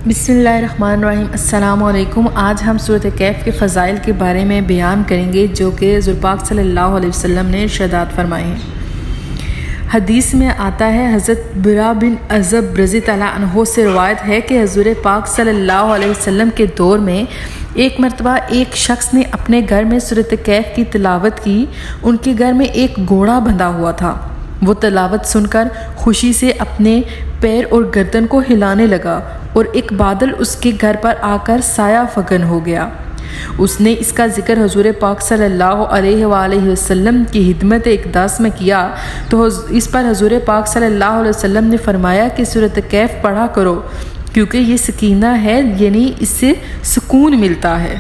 بسم اللہ الرحمن الرحیم۔ السلام علیکم۔ آج ہم سورۃ کہف کے فضائل کے بارے میں بیان کریں گے جو کہ حضور پاک صلی اللہ علیہ وسلم نے ارشادات فرمائے ہیں۔ حدیث میں آتا ہے، حضرت برا بن عازب رضی اللہ عنہ سے روایت ہے کہ حضور پاک صلی اللہ علیہ وسلم کے دور میں ایک مرتبہ ایک شخص نے اپنے گھر میں سورۃ کہف کی تلاوت کی۔ ان کے گھر میں ایک گھوڑا بندھا ہوا تھا۔ وہ تلاوت سن کر خوشی سے اپنے پیر اور گردن کو ہلانے لگا اور ایک بادل اس کے گھر پر آ کر سایہ فکن ہو گیا۔ اس نے اس کا ذکر حضور پاک صلی اللہ علیہ وآلہ وسلم کی خدمت اقداس میں کیا تو اس پر حضور پاک صلی اللہ علیہ وسلم نے فرمایا کہ سورۃ کہف پڑھا کرو کیونکہ یہ سکینہ ہے، یعنی اس سے سکون ملتا ہے۔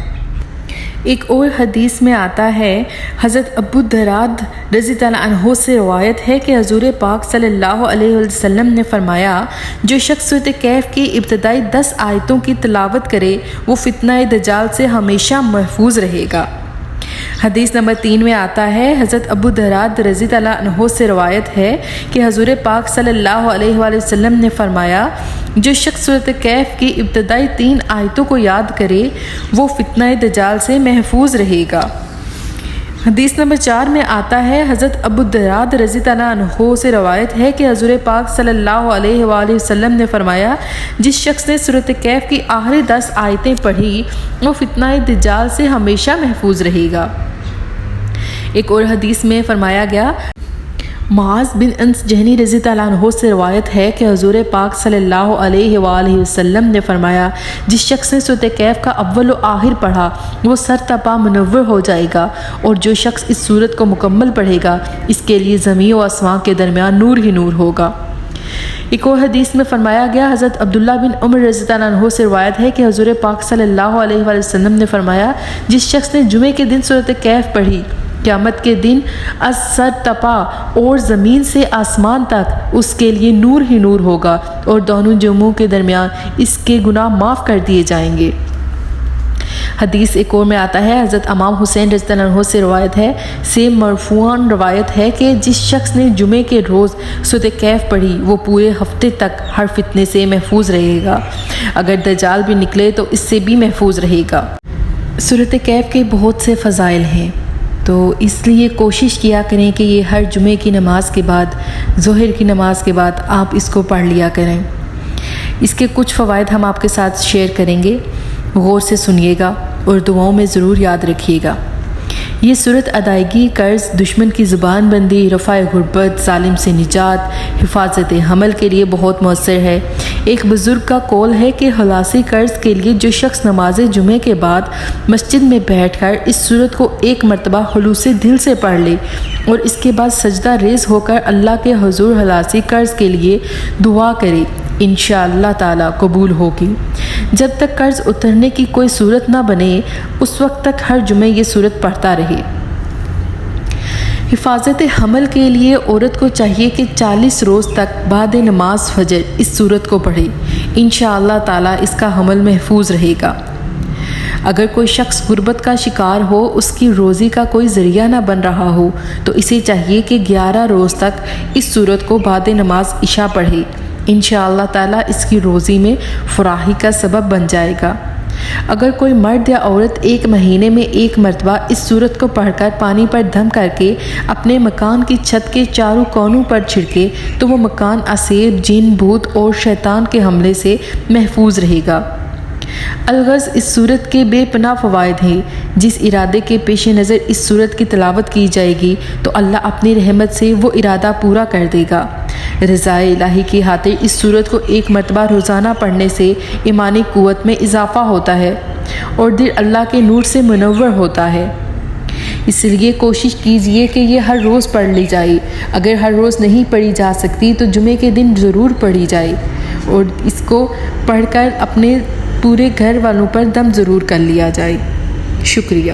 ایک اور حدیث میں آتا ہے، حضرت ابو دراد رضی اللہ عنہ سے روایت ہے کہ حضور پاک صلی اللہ علیہ وسلم نے فرمایا، جو شخص سورۃ کہف کی ابتدائی 10 آیتوں کی تلاوت کرے وہ فتنہ دجال سے ہمیشہ محفوظ رہے گا۔ حدیث نمبر 3 میں آتا ہے، حضرت ابو دراد رضی اللہ عنہ سے روایت ہے کہ حضور پاک صلی اللہ علیہ وآلہ وسلم نے فرمایا، جو شخص سورۃ کہف کی ابتدائی 3 آیتوں کو یاد کرے وہ فتنہ دجال سے محفوظ رہے گا۔ حدیث نمبر 4 میں آتا ہے، حضرت ابو دراد رضی اللہ عنہ سے روایت ہے کہ حضور پاک صلی اللہ علیہ وآلہ وسلم نے فرمایا، جس شخص نے سورۃ کہف کی آخری 10 آیتیں پڑھی وہ فتنہ دجال سے ہمیشہ محفوظ رہے گا۔ ایک اور حدیث میں فرمایا گیا، معاذ بن انس جہنی رضی اللہ عنہ سے روایت ہے کہ حضور پاک صلی اللہ علیہ وآلہ وسلم نے فرمایا، جس شخص نے سورۃ کہف کا اول و آخر پڑھا وہ سر تپا منور ہو جائے گا، اور جو شخص اس سورت کو مکمل پڑھے گا اس کے لیے زمین و آسمان کے درمیان نور ہی نور ہوگا۔ ایک اور حدیث میں فرمایا گیا، حضرت عبداللہ بن عمر رضی اللہ عنہ سے روایت ہے کہ حضور پاک صلی اللہ علیہ وآلہ وسلم نے فرمایا، جس شخص نے جمعے کے دن سورۃ کہف پڑھی قیامت کے دن از سر تپا اور زمین سے آسمان تک اس کے لیے نور ہی نور ہوگا، اور دونوں جمعوں کے درمیان اس کے گناہ معاف کر دیے جائیں گے۔ حدیث ایک اور میں آتا ہے، حضرت امام حسین رضی اللہ عنہ سے روایت ہے، سے مرفوعاً روایت ہے کہ جس شخص نے جمعے کے روز سورۃ کہف پڑھی وہ پورے ہفتے تک ہر فتنے سے محفوظ رہے گا، اگر دجال بھی نکلے تو اس سے بھی محفوظ رہے گا۔ سورۃ کہف کے بہت سے فضائل ہیں، تو اس لیے کوشش کیا کریں کہ یہ ہر جمعے کی نماز کے بعد، ظہر کی نماز کے بعد آپ اس کو پڑھ لیا کریں۔ اس کے کچھ فوائد ہم آپ کے ساتھ شیئر کریں گے، غور سے سنیے گا اور دعاؤں میں ضرور یاد رکھیے گا۔ یہ سورت ادائیگی قرض، دشمن کی زبان بندی، رفع غربت، ظالم سے نجات، حفاظت حمل کے لیے بہت مؤثر ہے۔ ایک بزرگ کا قول ہے کہ خلاصی قرض کے لیے جو شخص نماز جمعے کے بعد مسجد میں بیٹھ کر اس سورت کو ایک مرتبہ خلوص دل سے پڑھ لے اور اس کے بعد سجدہ ریز ہو کر اللہ کے حضور خلاصی قرض کے لیے دعا کرے، انشاءاللہ تعالی قبول ہوگی۔ جب تک قرض اترنے کی کوئی صورت نہ بنے اس وقت تک ہر جمعے یہ صورت پڑھتا رہے۔ حفاظت حمل کے لیے عورت کو چاہیے کہ 40 روز تک بعد نماز فجر اس صورت کو پڑھے، انشاءاللہ تعالی اس کا حمل محفوظ رہے گا۔ اگر کوئی شخص غربت کا شکار ہو، اس کی روزی کا کوئی ذریعہ نہ بن رہا ہو تو اسے چاہیے کہ 11 روز تک اس صورت کو بعد نماز عشاء پڑھے، انشاءاللہ تعالی اس کی روزی میں فراخی کا سبب بن جائے گا۔ اگر کوئی مرد یا عورت ایک مہینے میں ایک مرتبہ اس صورت کو پڑھ کر پانی پر دم کر کے اپنے مکان کی چھت کے چاروں کونوں پر چھڑکے تو وہ مکان اسیب، جن، بھوت اور شیطان کے حملے سے محفوظ رہے گا۔ الغرض اس صورت کے بے پناہ فوائد ہیں۔ جس ارادے کے پیش نظر اس صورت کی تلاوت کی جائے گی تو اللہ اپنی رحمت سے وہ ارادہ پورا کر دے گا۔ رضائے الہی کی خاطر اس صورت کو ایک مرتبہ روزانہ پڑھنے سے ایمانی قوت میں اضافہ ہوتا ہے اور دل اللہ کے نور سے منور ہوتا ہے۔ اس لیے کوشش کیجیے کہ یہ ہر روز پڑھ لی جائے۔ اگر ہر روز نہیں پڑھی جا سکتی تو جمعے کے دن ضرور پڑھی جائے اور اس کو پڑھ کر اپنے پورے گھر والوں پر دم ضرور کر لیا جائے۔ شکریہ۔